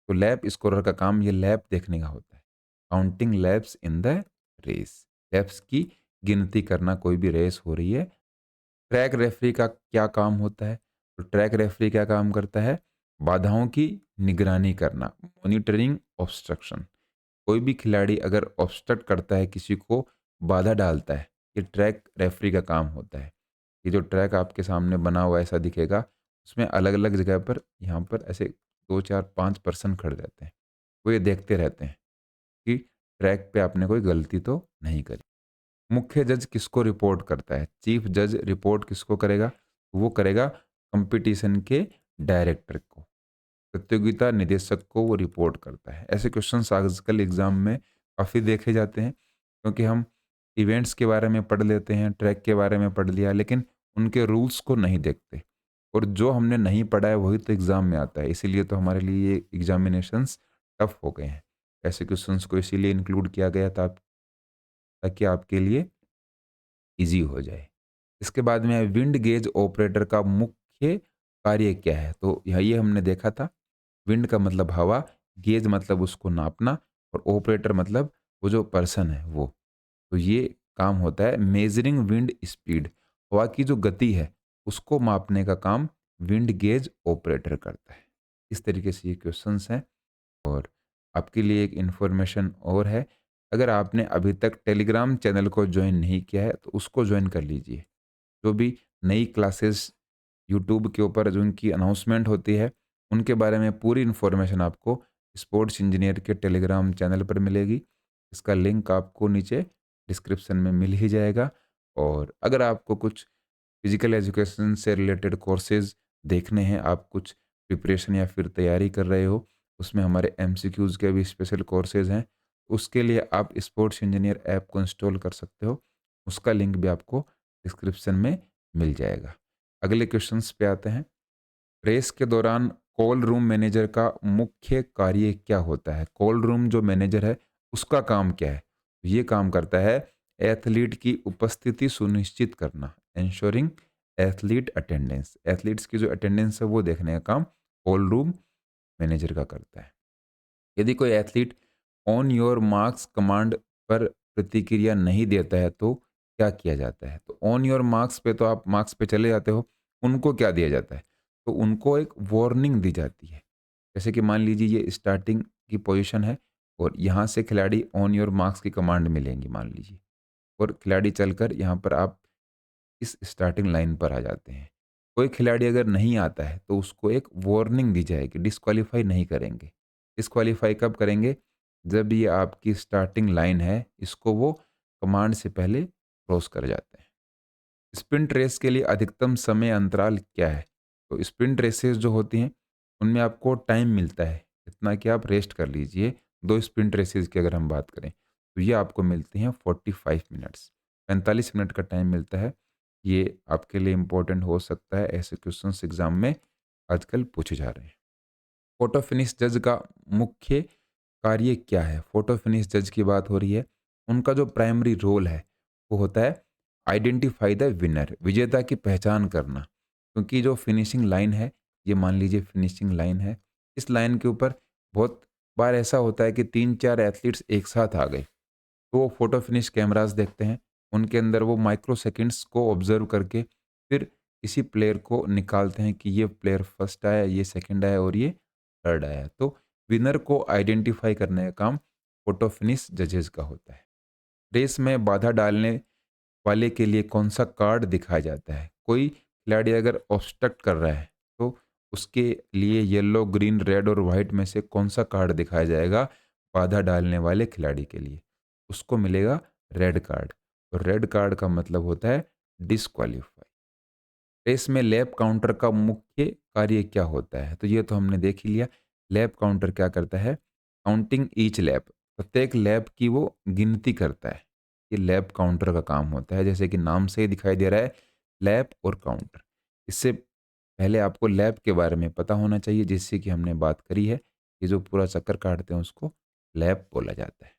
तो लैप स्कोरर का काम ये लैप देखने का होता है। Counting laps in the race. Laps की गिनती करना कोई भी रेस हो रही है। ट्रैक रेफरी का क्या काम होता है? तो ट्रैक रेफरी क्या काम करता है? बाधाओं की निगरानी करना, मॉनिटरिंग ऑब्स्ट्रक्शन। कोई भी खिलाड़ी अगर ऑब्स्ट्रक्ट करता है, किसी को बाधा डालता है, ये ट्रैक रेफरी का काम होता है। ये जो ट्रैक आपके सामने बना हुआ ऐसा दिखेगा, उसमें अलग-अलग जगह पर यहाँ पर ऐसे 2, 4, 5 पर्सन खड़े रहते हैं। वो ये देखते रहते हैं कि ट्रैक पे आपने कोई गलती तो नहीं करी। मुख्य जज किसको रिपोर्ट करता है? चीफ जज रिपोर्ट किसको करेगा? वो करेगा कंपटीशन के डायरेक्टर को। प्रतियोगिता निदेशक को वो रिपोर्ट करता है। ऐसे क्वेश्चंस आजकल एग्जाम में काफ़ी देखे जाते हैं क्योंकि हम इवेंट्स के बारे में पढ़ लेते हैं, ट्रैक के बारे में पढ़ लिया, लेकिन उनके रूल्स को नहीं देखते और जो हमने नहीं पढ़ा है वही तो एग्ज़ाम में आता है। इसीलिए तो हमारे लिए ये एग्जामिनेशंस टफ हो गए हैं। ऐसे क्वेश्चंस को इसीलिए इंक्लूड किया गया था ताकि आपके लिए ईज़ी हो जाए। इसके बाद में विंड गेज ऑपरेटर का मुख्य कार्य क्या है? तो ये हमने देखा था। विंड का मतलब हवा, गेज मतलब उसको नापना और ऑपरेटर मतलब वो जो पर्सन है वो। तो ये काम होता है मेजरिंग विंड स्पीड। हवा की जो गति है उसको मापने का काम विंड गेज ऑपरेटर करता है। इस तरीके से ये क्वेश्चंस हैं। और आपके लिए एक इन्फॉर्मेशन और है, अगर आपने अभी तक टेलीग्राम चैनल को ज्वाइन नहीं किया है तो उसको ज्वाइन कर लीजिए। जो भी नई क्लासेस यूट्यूब के ऊपर जो उनकी अनाउंसमेंट होती है, उनके बारे में पूरी इन्फॉर्मेशन आपको स्पोर्ट्स इंजीनियर के टेलीग्राम चैनल पर मिलेगी। इसका लिंक आपको नीचे डिस्क्रिप्शन में मिल ही जाएगा। और अगर आपको कुछ फिजिकल एजुकेशन से रिलेटेड कोर्सेज देखने हैं, आप कुछ प्रिपरेशन या फिर तैयारी कर रहे हो, उसमें हमारे एमसीक्यूज़ के भी स्पेशल कोर्सेज हैं, उसके लिए आप स्पोर्ट्स इंजीनियर ऐप को इंस्टॉल कर सकते हो। उसका लिंक भी आपको डिस्क्रिप्शन में मिल जाएगा। अगले क्वेश्चंस पे आते हैं। रेस के दौरान कॉल रूम मैनेजर का मुख्य कार्य क्या होता है? कॉल रूम जो मैनेजर है उसका काम क्या है? ये काम करता है एथलीट की उपस्थिति सुनिश्चित करना, इंश्योरिंग एथलीट अटेंडेंस। एथलीट्स की जो अटेंडेंस है वो देखने का काम कॉल रूम मैनेजर का करता है। यदि कोई athlete on your marks command पर प्रतिक्रिया नहीं देता है तो क्या किया जाता है? तो ऑन योर मार्क्स पे तो आप मार्क्स पे चले जाते हो, उनको क्या दिया जाता है? तो उनको एक वार्निंग दी जाती है। जैसे कि मान लीजिए ये स्टार्टिंग की पोजीशन है और यहाँ से खिलाड़ी ऑन योर मार्क्स की कमांड मिलेंगी मान लीजिए, और खिलाड़ी चलकर यहाँ पर आप इस स्टार्टिंग लाइन पर आ जाते हैं। कोई खिलाड़ी अगर नहीं आता है तो उसको एक वार्निंग दी जाएगी, डिस्क्वालीफाई नहीं करेंगे। डिस्क्वालीफाई कब करेंगे? जब ये आपकी स्टार्टिंग लाइन है, इसको वो कमांड से पहले क्रॉस कर जाते हैं। स्प्रिंट रेस के लिए अधिकतम समय अंतराल क्या है? तो स्प्रिंट रेसेस जो होती हैं, उनमें आपको टाइम मिलता है, इतना कि आप रेस्ट कर लीजिए। 2 स्प्रिंट रेसेस की अगर हम बात करें, तो ये आपको मिलती हैं 45 मिनट्स, 45 मिनट का टाइम मिलता है। ये आपके लिए इम्पोर्टेंट हो सकता है, ऐसे क्वेश्चंस एग्ज़ाम में आजकल पूछे जा रहे हैं। फोटो फिनिश जज का मुख्य कार्य क्या है? फोटो फिनिश जज की बात हो रही है। उनका जो प्राइमरी रोल है वो होता है आइडेंटिफाई द विनर, विजेता की पहचान करना। क्योंकि जो फिनिशिंग लाइन है, ये मान लीजिए फिनिशिंग लाइन है, इस लाइन के ऊपर बहुत बार ऐसा होता है कि 3-4 एथलीट्स एक साथ आ गए, तो वो फोटो फिनिश कैमरास देखते हैं, उनके अंदर वो माइक्रो सेकंड्स को ऑब्जर्व करके फिर किसी प्लेयर को निकालते हैं कि ये प्लेयर फर्स्ट आया, ये सेकंड आया और ये थर्ड आया। तो विनर को आइडेंटिफाई करने का काम फोटो फिनिश जजेस का होता है। रेस में बाधा डालने वाले के लिए कौन सा कार्ड दिखाया जाता है? कोई खिलाड़ी अगर ऑब्स्ट्रक्ट कर रहा है तो उसके लिए येलो, ग्रीन, रेड और व्हाइट में से कौन सा कार्ड दिखाया जाएगा बाधा डालने वाले खिलाड़ी के लिए? उसको मिलेगा रेड कार्ड, और रेड कार्ड का मतलब होता है डिस्क्वालीफाई। रेस में लैप काउंटर का मुख्य कार्य क्या होता है? तो ये तो हमने देख ही लिया। लैप काउंटर क्या करता है? काउंटिंग ईच लैप, प्रत्येक लैप की वो गिनती करता है। ये लैप काउंटर का काम होता है, जैसे कि नाम से ही दिखाई दे रहा है, लैप और काउंटर। इससे पहले आपको लैप के बारे में पता होना चाहिए, जिससे कि हमने बात करी है, ये जो पूरा चक्कर काटते हैं उसको लैप बोला जाता है।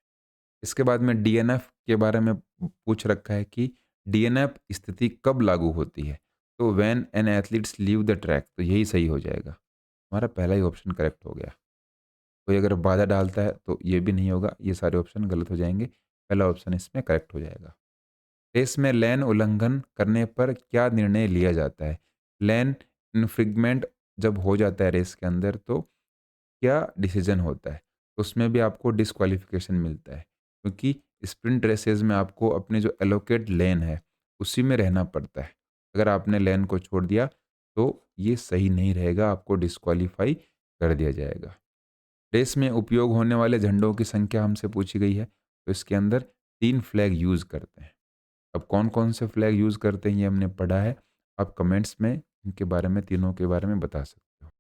इसके बाद में डीएनएफ के बारे में पूछ रखा है कि डीएनएफ स्थिति कब लागू होती है? तो when an athletes leave the track, तो यही सही हो जाएगा। हमारा पहला ही ऑप्शन करेक्ट हो गया। कोई अगर बाधा डालता है तो ये भी नहीं होगा, ये सारे ऑप्शन गलत हो जाएंगे। पहला ऑप्शन इसमें करेक्ट हो जाएगा। रेस में लेन उल्लंघन करने पर क्या निर्णय लिया जाता है? लेन इन्फ्रिंगमेंट जब हो जाता है रेस के अंदर तो क्या डिसीजन होता है? उसमें भी आपको डिस्क्वालिफिकेशन मिलता है, क्योंकि स्प्रिंट रेसेस में आपको अपने जो एलोकेट लेन है उसी में रहना पड़ता है। अगर आपने लेन को छोड़ दिया तो ये सही नहीं रहेगा, आपको डिस्क्वालीफाई कर दिया जाएगा। रेस में उपयोग होने वाले झंडों की संख्या हमसे पूछी गई है, तो इसके अंदर 3 फ्लैग यूज़ करते हैं। अब कौन-कौन से फ्लैग यूज़ करते हैं ये हमने पढ़ा है। आप कमेंट्स में इनके बारे में, तीनों के बारे में बता सकते हो।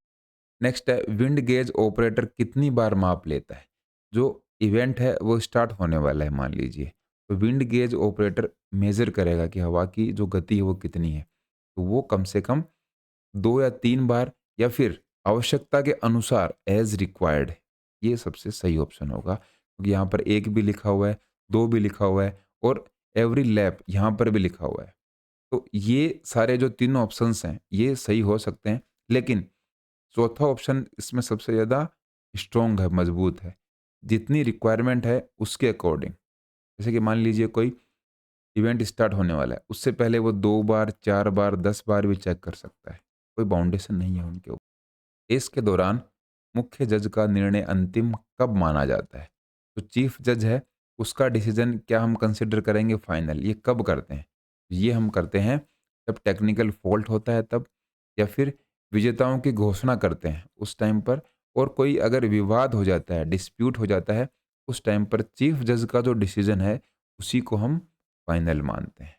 नेक्स्ट है, विंड गेज ऑपरेटर कितनी बार माप लेता है? जो इवेंट है वो स्टार्ट होने वाला है मान लीजिए, तो विंड गेज ऑपरेटर मेज़र करेगा कि हवा की जो गति है वो कितनी है। तो वो कम से कम 2 या 3 बार, या फिर आवश्यकता के अनुसार एज़ रिक्वायर्ड, ये सबसे सही ऑप्शन होगा। क्योंकि यहाँ पर 1 भी लिखा हुआ है, 2 भी लिखा हुआ है और एवरी लैप यहाँ पर भी लिखा हुआ है। तो ये सारे जो तीनों ऑप्शंस हैं ये सही हो सकते हैं, लेकिन चौथा ऑप्शन इसमें सबसे ज़्यादा स्ट्रॉन्ग है, मजबूत है। जितनी रिक्वायरमेंट है उसके अकॉर्डिंग। जैसे कि मान लीजिए कोई इवेंट स्टार्ट होने वाला है, उससे पहले वो 2 बार, 4 बार, 10 बार भी चेक कर सकता है। कोई बाउंडेशन नहीं है उनके ऊपर। केस के दौरान मुख्य जज का निर्णय अंतिम कब माना जाता है? तो चीफ जज है, उसका डिसीजन क्या हम कंसिडर करेंगे फाइनल? ये कब करते हैं? ये हम करते हैं जब टेक्निकल फॉल्ट होता है तब, या फिर विजेताओं की घोषणा करते हैं उस टाइम पर, और कोई अगर विवाद हो जाता है, डिस्प्यूट हो जाता है, उस टाइम पर चीफ जज का जो डिसीजन है उसी को हम फाइनल मानते हैं।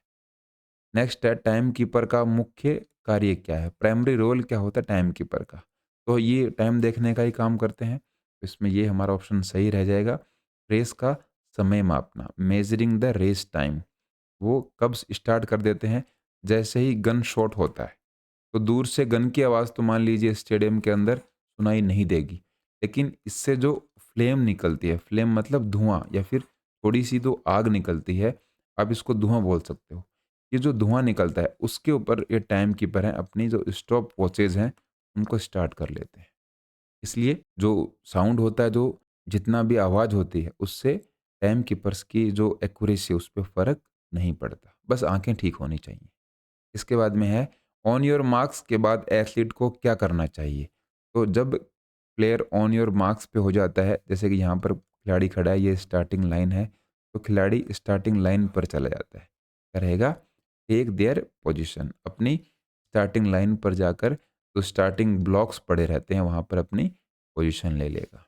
नेक्स्ट है टाइम कीपर का मुख्य कार्य क्या है, प्राइमरी रोल क्या होता है टाइम कीपर का। तो ये टाइम देखने का ही काम करते हैं, तो इसमें ये हमारा ऑप्शन सही रह जाएगा। रेस का समय मापना, मेजरिंग द रेस टाइम। वो कब स्टार्ट कर देते हैं, जैसे ही गन शॉट होता है तो दूर से गन की आवाज़ तो मान लीजिए स्टेडियम के अंदर सुनाई नहीं देगी, लेकिन इससे जो फ्लेम निकलती है, फ्लेम मतलब धुआं या फिर थोड़ी सी तो आग निकलती है, आप इसको धुआं बोल सकते हो। ये जो धुआं निकलता है उसके ऊपर ये टाइम कीपर हैं अपनी जो स्टॉप वॉचेज हैं उनको स्टार्ट कर लेते हैं। इसलिए जो साउंड होता है, जो जितना भी आवाज़ होती है उससे टाइम कीपर्स की जो एक्यूरेसी उस पे फ़र्क नहीं पड़ता, बस आंखें ठीक होनी चाहिए। इसके बाद में है ऑन योर मार्क्स के बाद एथलीट को क्या करना चाहिए। तो जब प्लेयर ऑन योर मार्क्स पे हो जाता है, जैसे कि यहाँ पर खिलाड़ी खड़ा है, ये स्टार्टिंग लाइन है, तो खिलाड़ी स्टार्टिंग लाइन पर चला जाता है। क्या रहेगा, टेक देयर पोजीशन, अपनी स्टार्टिंग लाइन पर जाकर जो स्टार्टिंग ब्लॉक्स पड़े रहते हैं वहाँ पर अपनी पोजीशन ले लेगा।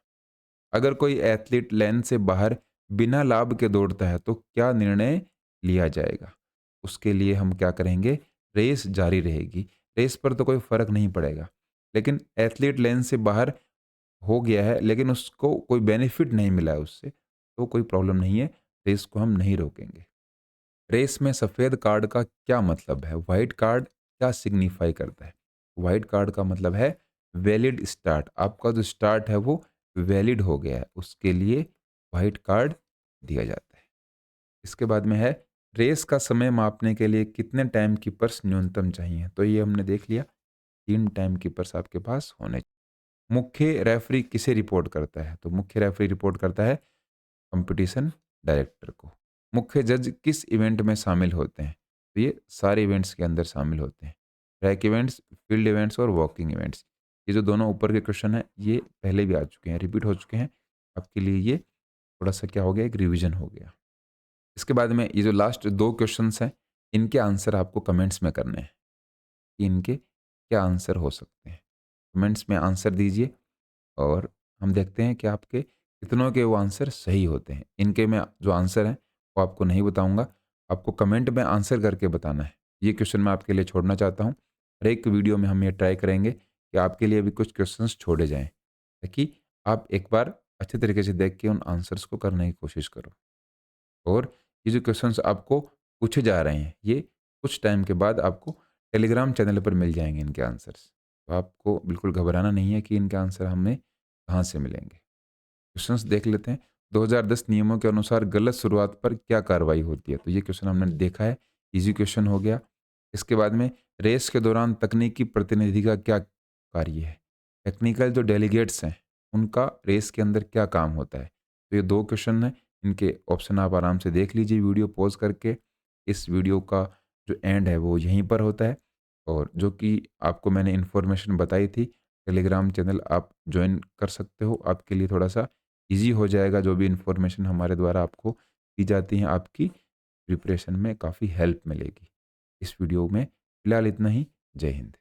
अगर कोई एथलीट लाइन से बाहर बिना लाभ के दौड़ता है तो क्या निर्णय लिया जाएगा। उसके लिए हम क्या करेंगे, रेस जारी रहेगी। रेस पर तो कोई फ़र्क नहीं पड़ेगा, लेकिन एथलीट लाइन से बाहर हो गया है लेकिन उसको कोई बेनिफिट नहीं मिला है उससे, तो कोई प्रॉब्लम नहीं है, रेस को हम नहीं रोकेंगे। रेस में सफ़ेद कार्ड का क्या मतलब है, वाइट कार्ड क्या सिग्निफाई करता है। वाइट कार्ड का मतलब है वैलिड स्टार्ट, आपका जो स्टार्ट है वो वैलिड हो गया है, उसके लिए वाइट कार्ड दिया जाता है। इसके बाद में है रेस का समय मापने के लिए कितने टाइम कीपर्स न्यूनतम चाहिए। तो ये हमने देख लिया, 3 टाइम कीपर्स आपके पास होने चाहिए। मुख्य रेफरी किसे रिपोर्ट करता है, तो मुख्य रेफरी रिपोर्ट करता है कंपटीशन डायरेक्टर को। मुख्य जज किस इवेंट में शामिल होते हैं, तो ये सारे इवेंट्स के अंदर शामिल होते हैं। ट्रैक इवेंट्स, फील्ड इवेंट्स और वॉकिंग इवेंट्स। ये जो दोनों ऊपर के क्वेश्चन हैं ये पहले भी आ चुके हैं, रिपीट हो चुके हैं। आपके लिए ये थोड़ा सा क्या हो गया, एक रिविजन हो गया। इसके बाद में ये जो लास्ट 2 क्वेश्चन्स हैं, इनके आंसर आपको कमेंट्स में करने हैं कि इनके क्या आंसर हो सकते हैं। कमेंट्स में आंसर दीजिए और हम देखते हैं कि आपके कितनों के वो आंसर सही होते हैं। इनके में जो आंसर हैं वो आपको नहीं बताऊँगा, आपको कमेंट में आंसर करके बताना है। ये क्वेश्चन मैं आपके लिए छोड़ना चाहता हूँ। हर एक वीडियो में हम ये ट्राई करेंगे कि आपके लिए भी कुछ क्वेश्चंस छोड़े जाएँ, ताकि आप एक बार अच्छे तरीके से देख के उन आंसर्स को करने की कोशिश करो। और ये जो क्वेश्चंस आपको पूछे जा रहे हैं, ये कुछ टाइम के बाद आपको टेलीग्राम चैनल पर मिल जाएँगे इनके आंसर्स। तो आपको बिल्कुल घबराना नहीं है कि इनके आंसर हमें कहाँ से मिलेंगे। क्वेश्चंस देख लेते हैं। 2010 नियमों के अनुसार गलत शुरुआत पर क्या कार्रवाई होती है? तो ये क्वेश्चन हमने देखा है, ईज़ी क्वेश्चन हो गया। इसके बाद में रेस के दौरान तकनीकी प्रतिनिधि का क्या कार्य है? टेक्निकल जो डेलीगेट्स हैं, उनका रेस के अंदर क्या काम होता है? तो ये 2 क्वेश्चन हैं, इनके ऑप्शन आप आराम से देख लीजिए वीडियो पॉज़ करके। इस वीडियो का जो एंड है वो यहीं पर होता है, और जो कि आपको मैंने इन्फॉर्मेशन बताई थी, टेलीग्राम चैनल आप जॉइन कर सकते हो। आपके लिए थोड़ा-सा ईज़ी हो जाएगा, जो भी इन्फॉर्मेशन हमारे द्वारा आपको दी जाती हैं, आपकी प्रिपरेशन में काफ़ी हेल्प मिलेगी। इस वीडियो में फ़िलहाल इतना ही। जय हिंद।